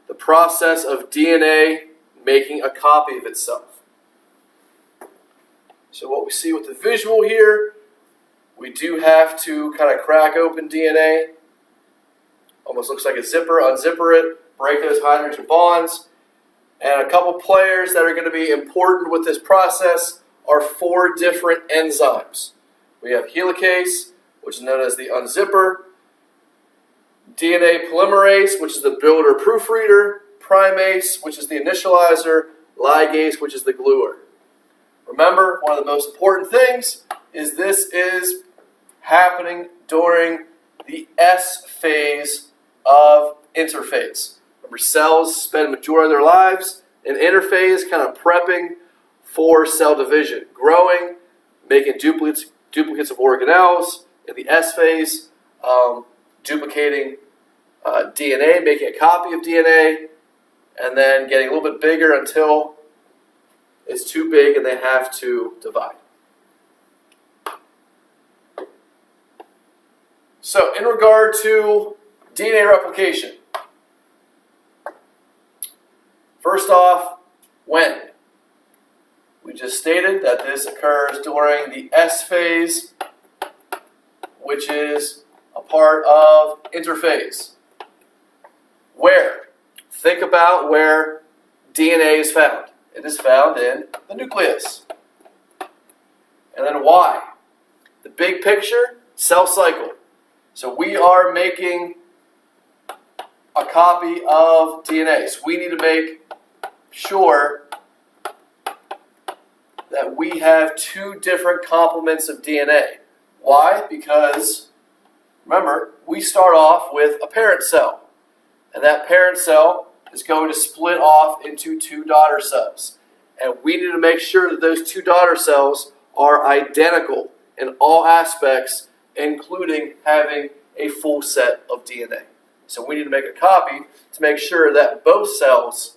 the process of DNA making a copy of itself. So what we see with the visual here, we do have to kind of crack open DNA. Almost looks like a zipper, unzipper it, break those hydrogen bonds. And a couple players that are going to be important with this process are 4 different enzymes. We have helicase, which is known as the unzipper, DNA polymerase, which is the builder proofreader, primase, which is the initializer, ligase, which is the gluer. Remember, one of the most important things is this is happening during the S phase of interphase. Remember, cells spend the majority of their lives in interphase, kind of prepping for cell division, growing, making duplicates of organelles. In the S phase, duplicating DNA, making a copy of DNA, and then getting a little bit bigger until it's too big and they have to divide. So, in regard to DNA replication, first off, when? We just stated that this occurs during the S phase, which is a part of interphase. Where? Think about where DNA is found. It is found in the nucleus. And then why? The big picture, cell cycle. So we are making a copy of DNA. So we need to make sure that we have 2 different complements of DNA. Why? Because, remember, we start off with a parent cell. And that parent cell is going to split off into 2 daughter cells. And we need to make sure that those 2 daughter cells are identical in all aspects, including having a full set of DNA. So we need to make a copy to make sure that both cells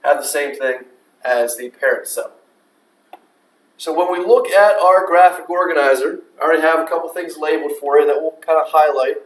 have the same thing as the parent cell. So when we look at our graphic organizer, I already have a couple things labeled for you that we'll kind of highlight.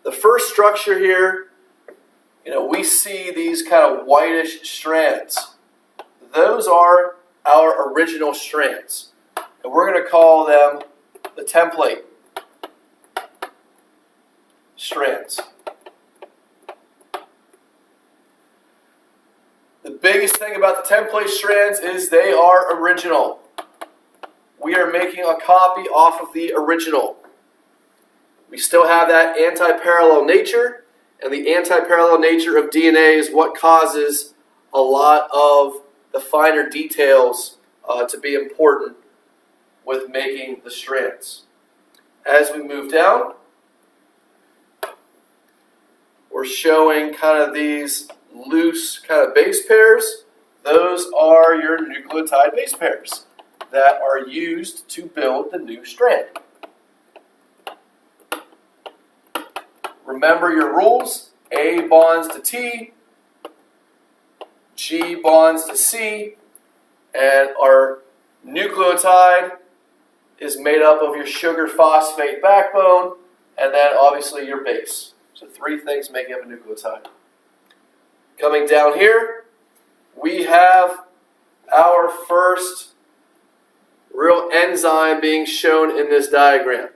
The first structure here, we see these kind of whitish strands. Those are our original strands. And we're going to call them the template strands. The biggest thing about the template strands is they are original. We are making a copy off of the original. We still have that anti-parallel nature, and the anti-parallel nature of DNA is what causes a lot of the finer details to be important with making the strands. As we move down, we're showing kind of these loose kind of base pairs. Those are your nucleotide base pairs that are used to build the new strand. Remember your rules. A bonds to T, G bonds to C, and our nucleotide is made up of your sugar phosphate backbone, and then obviously your base. So 3 things making up a nucleotide. Coming down here, we have our first real enzyme being shown in this diagram.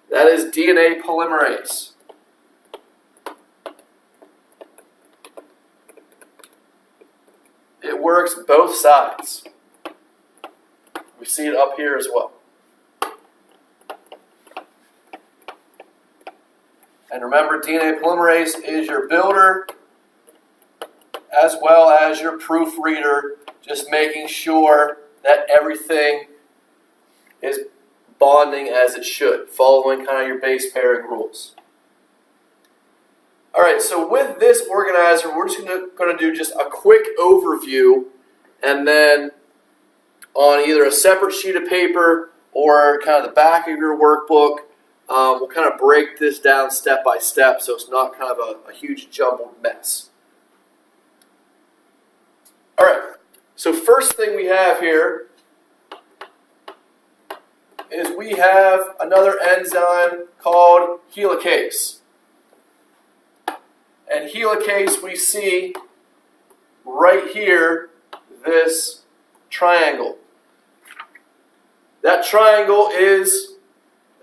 That is DNA polymerase. It works both sides. We see it up here as well. And remember, DNA polymerase is your builder as well as your proofreader, just making sure that everything is bonding as it should, following kind of your base pairing rules. All right, so with this organizer, we're just going to do just a quick overview, and then on either a separate sheet of paper or kind of the back of your workbook, we'll kind of break this down step by step so it's not kind of a huge jumbled mess. All right, so first thing we have here is we have another enzyme called helicase. And helicase, we see right here this triangle. That triangle is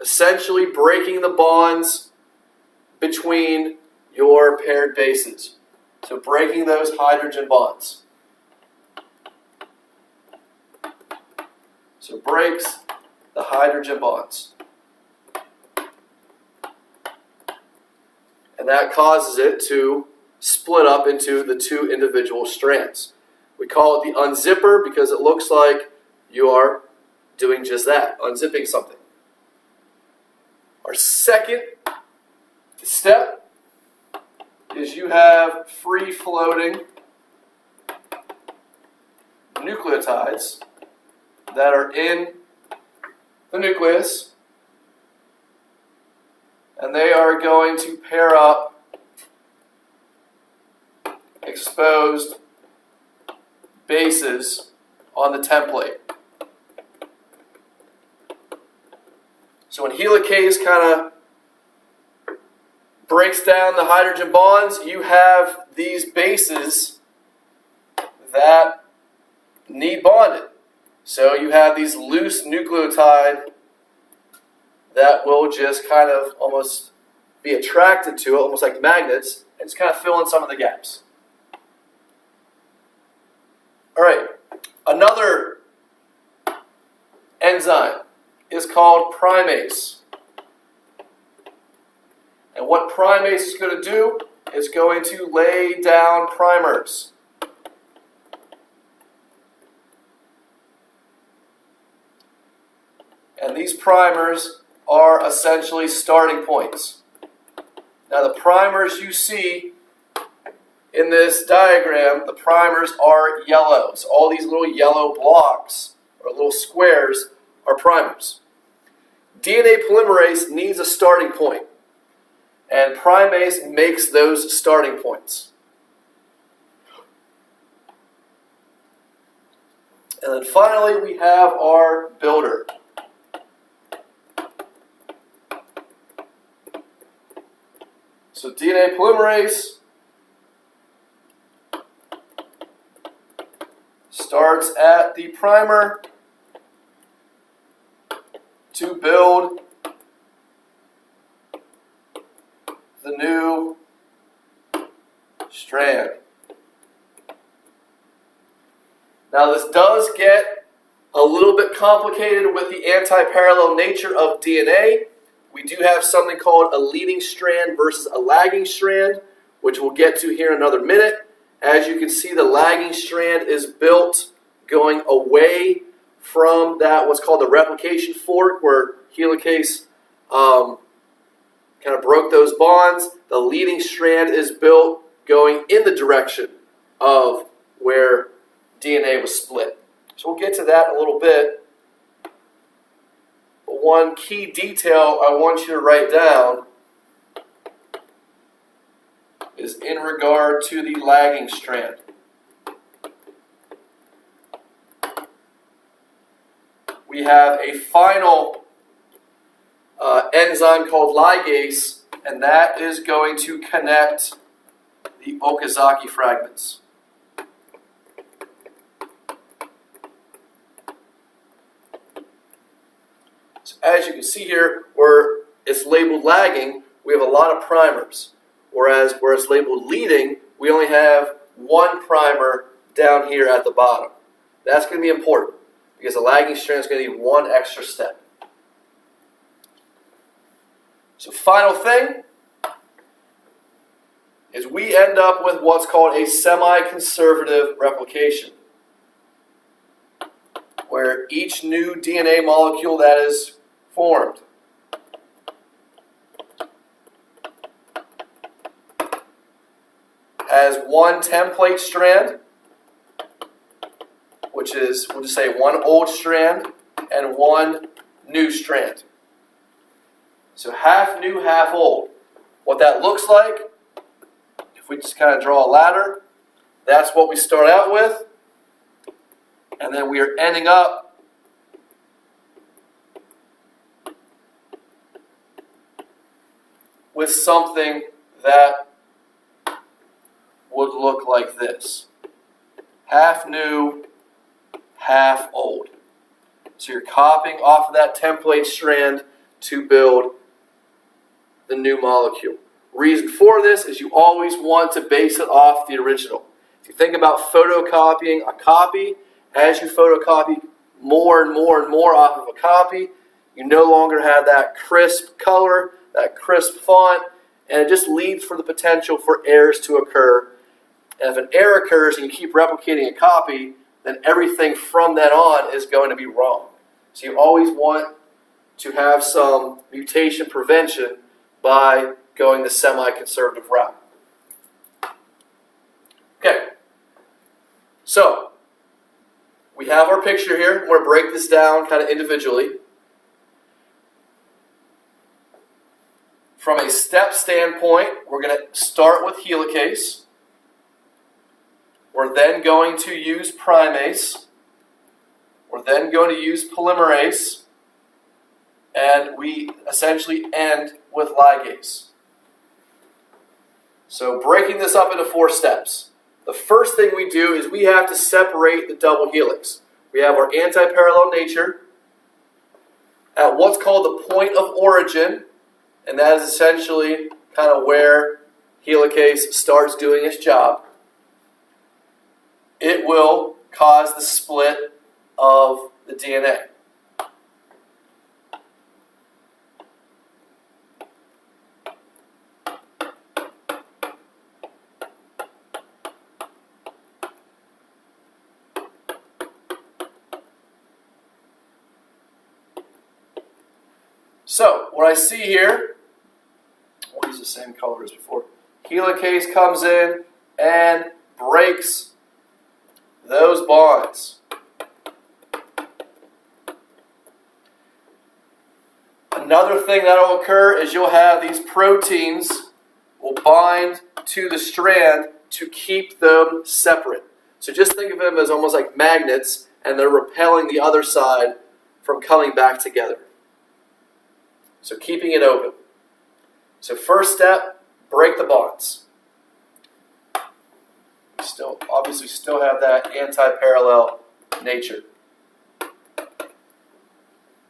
essentially breaking the bonds between your paired bases. So breaking those hydrogen bonds. So it breaks the hydrogen bonds. And that causes it to split up into the two individual strands. We call it the unzipper because it looks like you are doing just that, unzipping something. Our second step is you have free-floating nucleotides that are in the nucleus, and they are going to pair up exposed bases on the template. So when helicase kind of breaks down the hydrogen bonds, you have these bases that need bonded. So you have these loose nucleotide that will just kind of almost be attracted to it, almost like magnets, and just kind of fill in some of the gaps. All right, another enzyme is called primase. And what primase is going to do is going to lay down primers. And these primers are essentially starting points. Now the primers you see in this diagram, the primers are yellow. So all these little yellow blocks or little squares are primers. DNA polymerase needs a starting point, and primase makes those starting points. And then finally we have our builder. So DNA polymerase starts at the primer to build the new strand. Now this does get a little bit complicated with the anti-parallel nature of DNA. We do have something called a leading strand versus a lagging strand, which we'll get to here in another minute. As you can see, the lagging strand is built going away from that what's called the replication fork, where helicase kind of broke those bonds. The leading strand is built going in the direction of where DNA was split. So we'll get to that in a little bit. But one key detail I want you to write down is in regard to the lagging strand. We have a final enzyme called ligase, and that is going to connect the Okazaki fragments. So as you can see here, where it's labeled lagging, we have a lot of primers. Whereas where it's labeled leading, we only have one primer down here at the bottom. That's going to be important because the lagging strand is going to need one extra step. So final thing is we end up with what's called a semi-conservative replication, where each new DNA molecule that is formed has one template strand, which is, we'll just say one old strand and one new strand. So half new, half old. What that looks like, if we just kind of draw a ladder, that's what we start out with. And then we are ending up with something that would look like this. Half new, half old. So you're copying off of that template strand to build the new molecule. Reason for this is you always want to base it off the original. If you think about photocopying a copy, as you photocopy more and more and more off of a copy, you no longer have that crisp color, that crisp font, and it just leads for the potential for errors to occur. And if an error occurs and you keep replicating a copy, then everything from then on is going to be wrong. So you always want to have some mutation prevention by going the semi-conservative route. Okay, so we have our picture here. I'm going to break this down kind of individually. From a step standpoint, we're going to start with helicase. We're then going to use primase. We're then going to use polymerase. And we essentially end with ligase. So breaking this up into 4 steps. The first thing we do is we have to separate the double helix. We have our anti-parallel nature at what's called the point of origin, and that is essentially kind of where helicase starts doing its job. It will cause the split of the DNA. So, what I see here, we'll use the same color as before. Helicase comes in and breaks those bonds. Another thing that will occur is you'll have these proteins will bind to the strand to keep them separate. So just think of them as almost like magnets, and they're repelling the other side from coming back together. So keeping it open. So first step, break the bonds. Obviously still have that anti-parallel nature.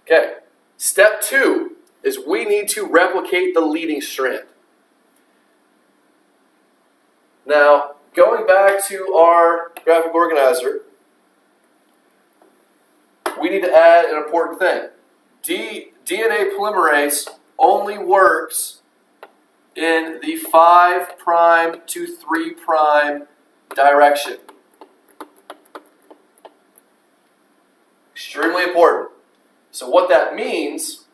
Okay. Step 2 is we need to replicate the leading strand. Now, going back to our graphic organizer, we need to add an important thing. DNA polymerase only works in the 5' to 3' direction. Extremely important. So what that means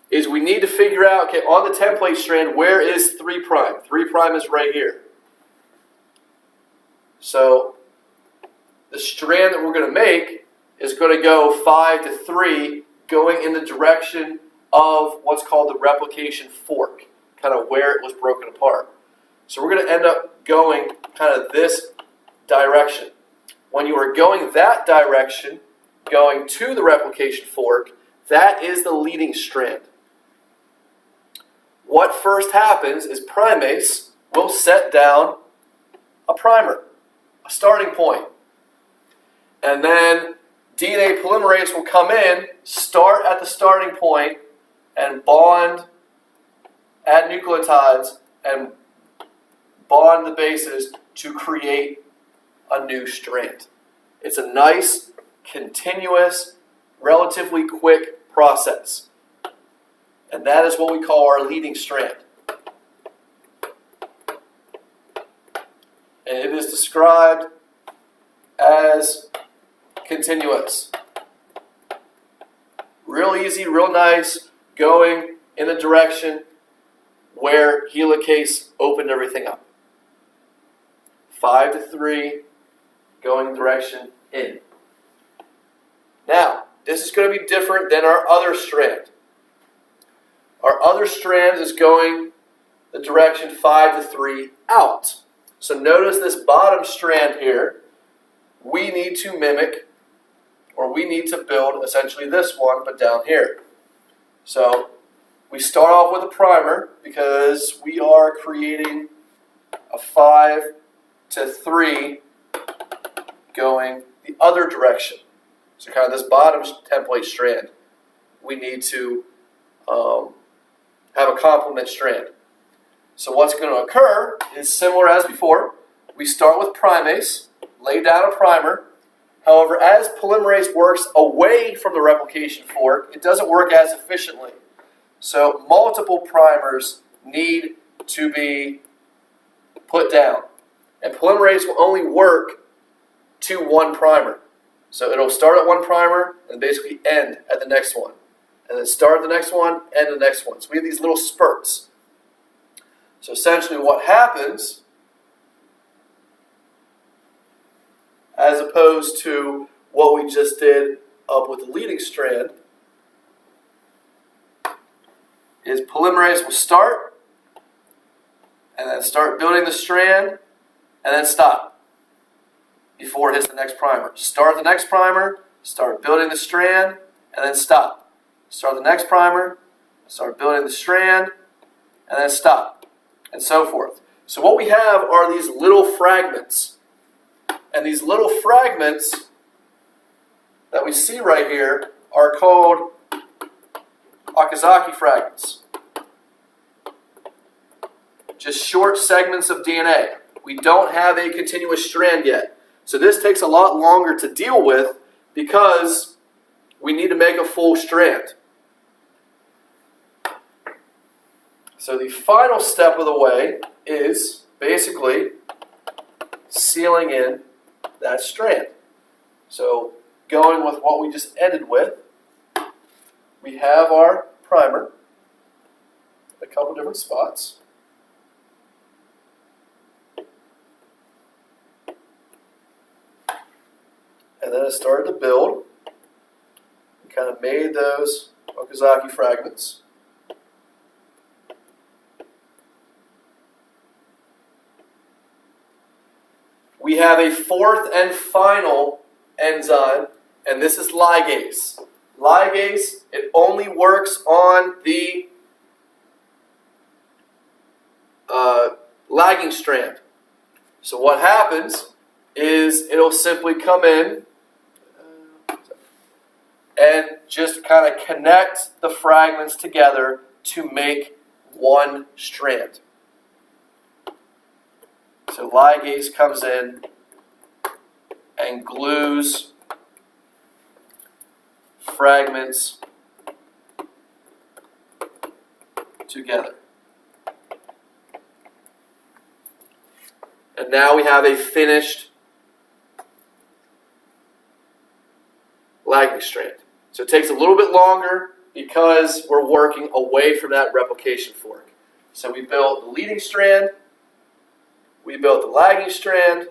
is we need to figure out, okay, on the template strand, where is 3'? 3' is right here. So the strand that we're going to make is going to go 5 to 3, going in the direction of what's called the replication fork, kind of where it was broken apart. So we're going to end up going kind of this direction. When you are going that direction, going to the replication fork, that is the leading strand. What first happens is primase will set down a primer, a starting point. And then DNA polymerase will come in, start at the starting point, and bond, add nucleotides, and bond the bases to create a new strand. It's a nice, continuous, relatively quick process. And that is what we call our leading strand. And it is described as continuous. Real easy, real nice, going in the direction where helicase opened everything up. 5 to 3, going direction in. Now, this is going to be different than our other strand. Our other strand is going the direction 5 to 3 out. So notice this bottom strand here, we need to mimic, or we need to build essentially this one, but down here. So we start off with a primer because we are creating a 5 to 3 going the other direction. So kind of this bottom template strand, we need to have a complement strand. So what's going to occur is similar as before. We start with primase, lay down a primer. However, as polymerase works away from the replication fork, it doesn't work as efficiently. So multiple primers need to be put down. And polymerase will only work to one primer. So it'll start at one primer and basically end at the next one. And then start the next one, end the next one. So we have these little spurts. So essentially what happens, as opposed to what we just did up with the leading strand, is polymerase will start, and then start building the strand, and then stop before it hits the next primer. Start the next primer, start building the strand, and then stop. Start the next primer, start building the strand, and then stop, and so forth. So what we have are these little fragments. And these little fragments that we see right here are called Okazaki fragments. Just short segments of DNA. We don't have a continuous strand yet. So this takes a lot longer to deal with because we need to make a full strand. So the final step of the way is basically sealing in that strand. So going with what we just ended with, we have our primer, a couple different spots. And then it started to build and kind of made those Okazaki fragments. We have a fourth and final enzyme, and this is ligase. Ligase, it only works on the lagging strand. So what happens is it'll simply come in and just kind of connect the fragments together to make one strand. So ligase comes in and glues fragments together. And now we have a finished lagging strand. So it takes a little bit longer because we're working away from that replication fork. So we built the leading strand, we built the lagging strand,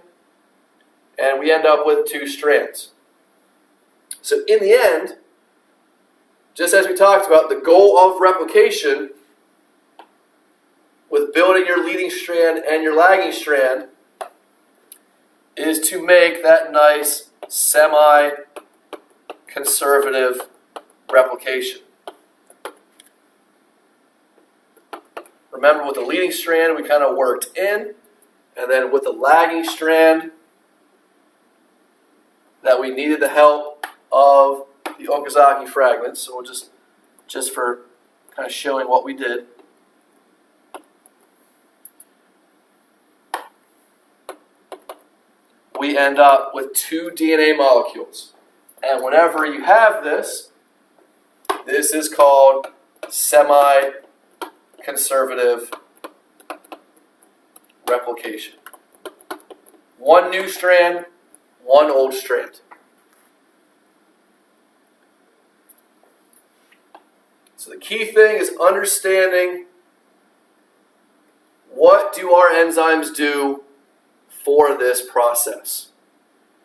and we end up with two strands. So in the end, just as we talked about, the goal of replication with building your leading strand and your lagging strand is to make that nice semi-conservative replication. Remember, with the leading strand, we kind of worked in, and then with the lagging strand, that we needed the help of the Okazaki fragments. So we'll just for kind of showing what we did. We end up with two DNA molecules. And whenever you have this, this is called semi-conservative replication. One new strand, one old strand. So the key thing is understanding what do our enzymes do for this process.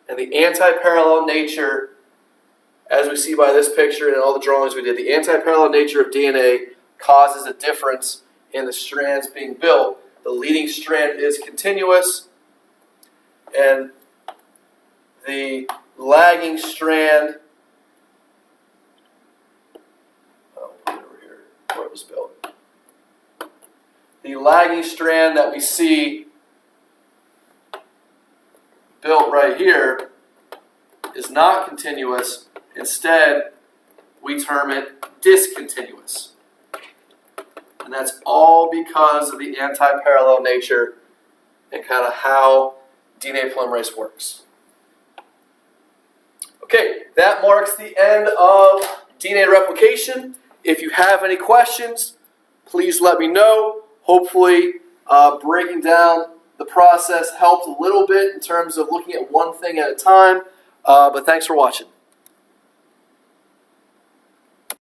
And the anti-parallel nature, as we see by this picture and all the drawings we did, the anti-parallel nature of DNA causes a difference in the strands being built. The leading strand is continuous, and the lagging strand, over here, where it was built. The lagging strand that we see built right here is not continuous. Instead, we term it discontinuous. And that's all because of the anti-parallel nature and kind of how DNA polymerase works. Okay, that marks the end of DNA replication. If you have any questions, please let me know. Hopefully, breaking down the process helped a little bit in terms of looking at one thing at a time. But thanks for watching.